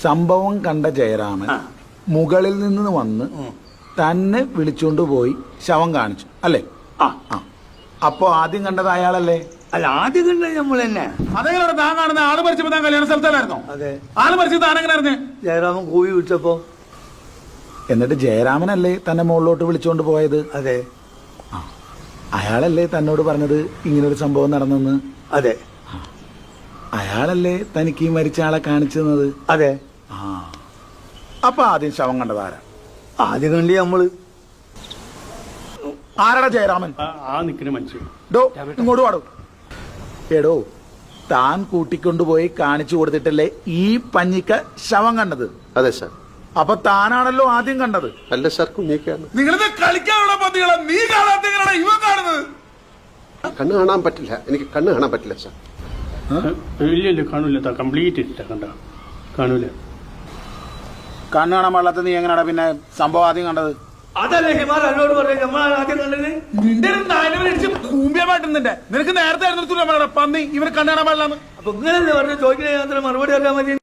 സംഭവം കണ്ട ജയരാമൻ മുകളിൽ നിന്ന് വന്ന് തന്നെ വിളിച്ചുകൊണ്ട് പോയി ശവം കാണിച്ചു അല്ലേ? അപ്പൊ ആദ്യം കണ്ടത് അയാളല്ലേ? അല്ല, ആദ്യം കണ്ടത് നമ്മൾ തന്നെ. അതെങ്ങനെ താൻ കാണുന്ന ആള് മരിച്ചപ്പോ താൻ കല്യാണ സ്ഥലത്തല്ലായിരുന്നോ? അതെ. ആള് മരിച്ചത് താനെങ്ങനെ അറിഞ്ഞേ? ജയറാമൻ കൂവി വിളിച്ചപ്പോ. എന്നിട്ട് ജയരാമനല്ലേ തന്നെ മുകളിലോട്ട് വിളിച്ചുകൊണ്ട് പോയത്? അതെ. അയാളല്ലേ തന്നോട് പറഞ്ഞത് ഇങ്ങനൊരു സംഭവം നടന്നെന്ന്? അതെ. അയാളല്ലേ തനിക്ക് ഈ മരിച്ച ആളെ കാണിച്ചു തന്നത്? അതെ. അപ്പൊ ആദ്യം ശവം കണ്ടതാരാ? ആദ്യം കണ്ടി നമ്മള്. ആരാടാ ജയരാമൻ? ഡോ ഇങ്ങോട്ട് പാടും. എടോ, താൻ കൂട്ടിക്കൊണ്ടുപോയി കാണിച്ചു കൊടുത്തിട്ടല്ലേ ഈ പഞ്ഞിക്ക ശവം കണ്ടത്? അതെ സാർ. അപ്പൊ താനാണല്ലോ ആദ്യം കണ്ടത്? അല്ല സാർ, കുഞ്ഞിക്കാണ്. നിങ്ങളിത് കളിക്കാനുള്ള പന്തികളെ നീ കാണാത്ത ഇവ കാണുന്നത്. കണ്ണ് കാണാൻ പറ്റില്ല, എനിക്ക് കണ്ണ് കാണാൻ പറ്റില്ല സാർ. ഇല്ല കാണൂല, കംപ്ലീറ്റ് ഇല്ല, കാണൂല. കണ്ണ് കാണാൻ പാടില്ലാത്ത നീ എങ്ങനെയാണ് പിന്നെ സംഭവം ആദ്യം കണ്ടത്? അതല്ലേ ഹിമാൽ എന്നോട് പറഞ്ഞു നമ്മളാണ് ആദ്യം കണ്ടത്. നിന്റെ കൂമ്പിയമായിട്ടുന്നുണ്ട്. നിനക്ക് നേരത്തെ ആയിരുന്നു പന്നി ഇവര് കണ്ണു കാണാൻ പാടില്ലാന്ന്. അപ്പൊ ഇങ്ങനെ പറഞ്ഞു ചോദിക്കുന്ന മറുപടി അറിയാൻ മതി.